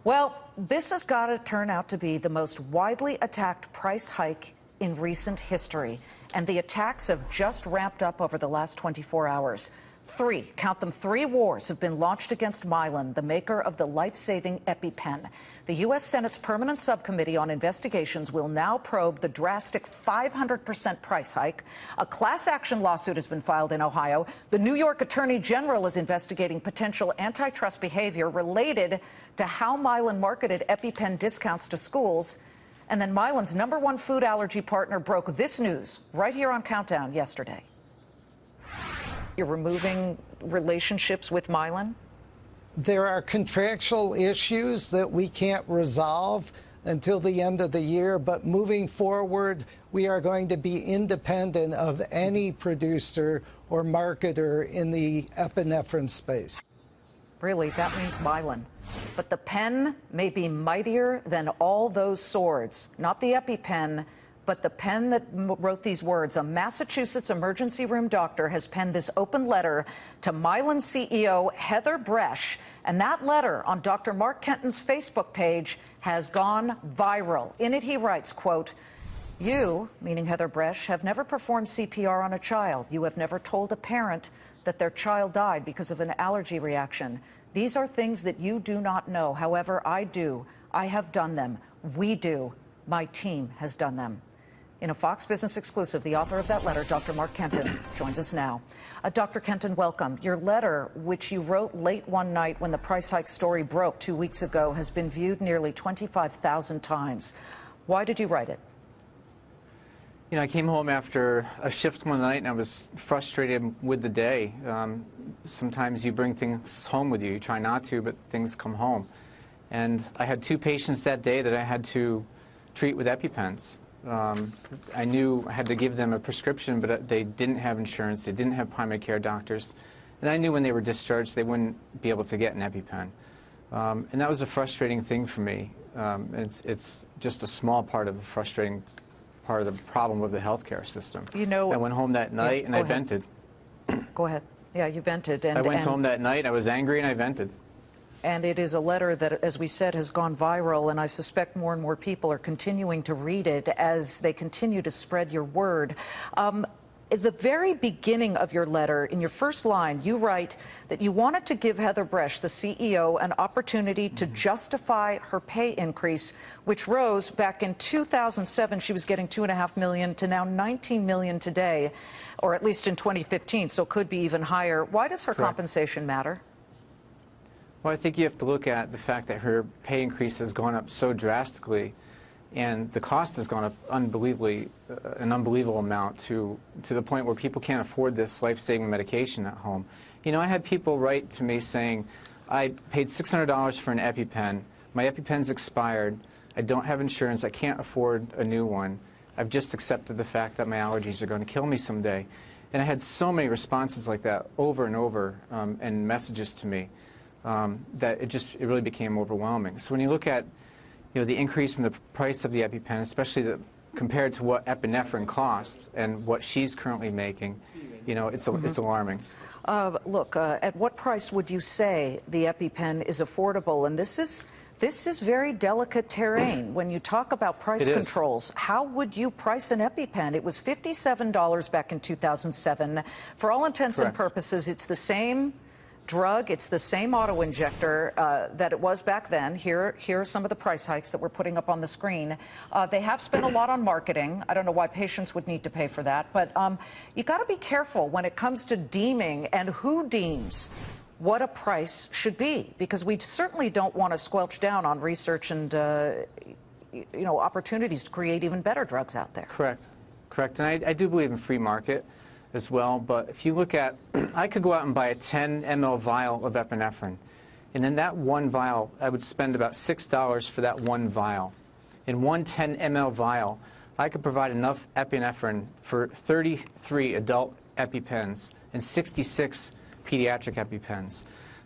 Well, this has got to turn out to be the most widely attacked price hike in recent history, and the attacks have just ramped up over the last 24 hours. Count them, three wars have been launched against Mylan, the maker of the life-saving EpiPen. The U.S. Senate's Permanent Subcommittee on Investigations will now probe the drastic 500% price hike. A class action lawsuit has been filed in Ohio. The New York Attorney General is investigating potential antitrust behavior related to how Mylan marketed EpiPen discounts to schools. And then Mylan's #1 food allergy partner broke this news right here on Countdown yesterday. You're removing relationships with Mylan? There are contractual issues that we can't resolve until the end of the year, but moving forward, we are going to be independent of any producer or marketer in the epinephrine space. Really, that means Mylan. But the pen may be mightier than all those swords. Not the EpiPen, but the pen that wrote these words. A Massachusetts emergency room doctor has penned this open letter to Mylan CEO Heather Bresch, and that letter on Dr. Mark Kenton's Facebook page has gone viral. In it he writes, quote, "You," meaning Heather Bresch, "have never performed CPR on a child. You have never told a parent that their child died because of an allergy reaction. These are things that you do not know. However, I do. I have done them. We do. My team has done them." In a Fox Business exclusive, the author of that letter, Dr. Mark Kenton, joins us now. Dr. Kenton, welcome. Your letter, which you wrote late one night when the price hike story broke 2 weeks ago, has been viewed nearly 25,000 times. Why did you write it? You know, I came home after a shift one night and I was frustrated with the day. Sometimes you bring things home with you. You try not to, but things come home. And I had 2 patients that day that I had to treat with EpiPens. I knew I had to give them a prescription, but they didn't have insurance, they didn't have primary care doctors, and I knew when they were discharged they wouldn't be able to get an EpiPen. And that was a frustrating thing for me. It's just a small part of the frustrating part of the problem with the healthcare system. You know, I went home that night and I vented. Go ahead. Yeah, you vented. I went home that night, I was angry and I vented. And it is a letter that, as we said, has gone viral, and I suspect more and more people are continuing to read it as they continue to spread your word. At the very beginning of your letter, in your first line, you write that you wanted to give Heather Bresch, the CEO, an opportunity to justify her pay increase, which rose back in 2007. She was getting $2.5 million to now $19 million today, or at least in 2015, so could be even higher. Why does her compensation matter? Well, I think you have to look at the fact that her pay increase has gone up so drastically, and the cost has gone up unbelievably, an unbelievable amount to the point where people can't afford this life-saving medication at home. You know, I had people write to me saying, I paid $600 for an EpiPen, my EpiPen's expired, I don't have insurance, I can't afford a new one, I've just accepted the fact that my allergies are going to kill me someday. And I had so many responses like that over and over, and messages to me. That it really became overwhelming. So when you look at, you know, the increase in the price of the EpiPen, especially compared to what epinephrine costs and what she's currently making, you know, it's alarming. Look, at what price would you say the EpiPen is affordable? And this is very delicate terrain. When you talk about price controls, how would you price an EpiPen? It was $57 back in 2007. For all intents and purposes, it's the same drug, it's the same auto-injector that it was back then. Here are some of the price hikes that we're putting up on the screen. They have spent a lot on marketing. I don't know why patients would need to pay for that, but you got to be careful when it comes to deeming and who deems what a price should be, because we certainly don't want to squelch down on research and you know, opportunities to create even better drugs out there. Correct, and I do believe in free market as well, but if you look at, I could go out and buy a 10 ml vial of epinephrine, and in that one vial, I would spend about $6 for that one vial. In one 10 ml vial, I could provide enough epinephrine for 33 adult EpiPens and 66 pediatric EpiPens.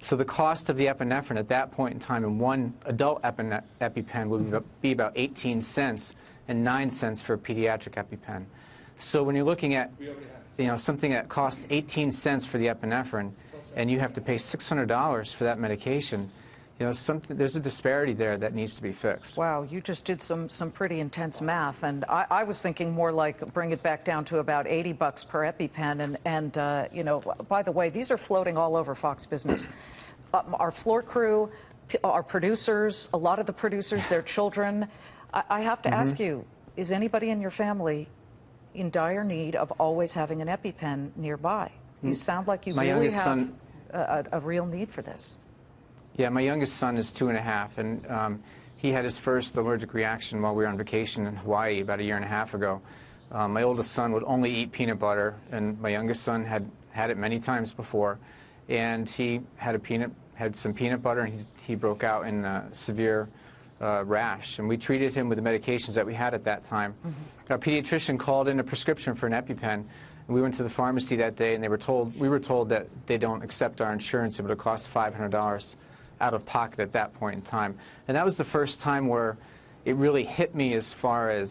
So the cost of the epinephrine at that point in time in one adult EpiPen would be about 18 cents and 9 cents for a pediatric EpiPen. So when you're looking at, you know, something that costs 18 cents for the epinephrine and you have to pay $600 for that medication, You know, there's a disparity there that needs to be fixed. Wow, you just did some pretty intense math, and I was thinking more like bring it back down to about $80 per EpiPen, and you know, by the way, these are floating all over Fox Business. Our floor crew, our producers, a lot of the producers, their children. I have to ask you, is anybody in your family in dire need of always having an EpiPen nearby? You sound like you really have a real need for this. Yeah, my youngest son is 2.5, and he had his first allergic reaction while we were on vacation in Hawaii about 1.5 years ago. My oldest son would only eat peanut butter, and my youngest son had it many times before, and he had some peanut butter, and he broke out in a severe rash, and we treated him with the medications that we had at that time. Our pediatrician called in a prescription for an EpiPen, and we went to the pharmacy that day, and we were told that they don't accept our insurance. It would have cost $500 out of pocket at that point in time. And that was the first time where it really hit me as far as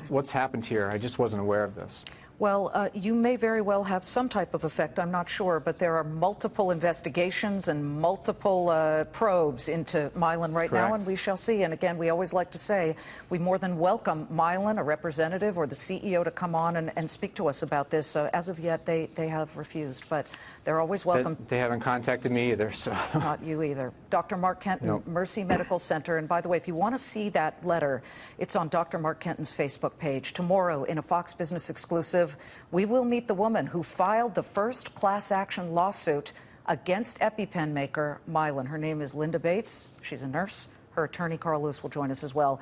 what's happened here. I just wasn't aware of this. Well, you may very well have some type of effect, I'm not sure, but there are multiple investigations and multiple probes into Mylan right now, and we shall see. And again, we always like to say we more than welcome Mylan, a representative, or the CEO to come on and speak to us about this. As of yet, they have refused, but they're always welcome. They haven't contacted me either, so. Not you either. Dr. Mark Kenton, Nope. Mercy Medical Center. And by the way, if you want to see that letter, it's on Dr. Mark Kenton's Facebook page. Tomorrow, in a Fox Business exclusive, we will meet the woman who filed the first class action lawsuit against EpiPen maker Mylan. Her name is Linda Bates. She's a nurse. Her attorney, Carl Lewis, will join us as well.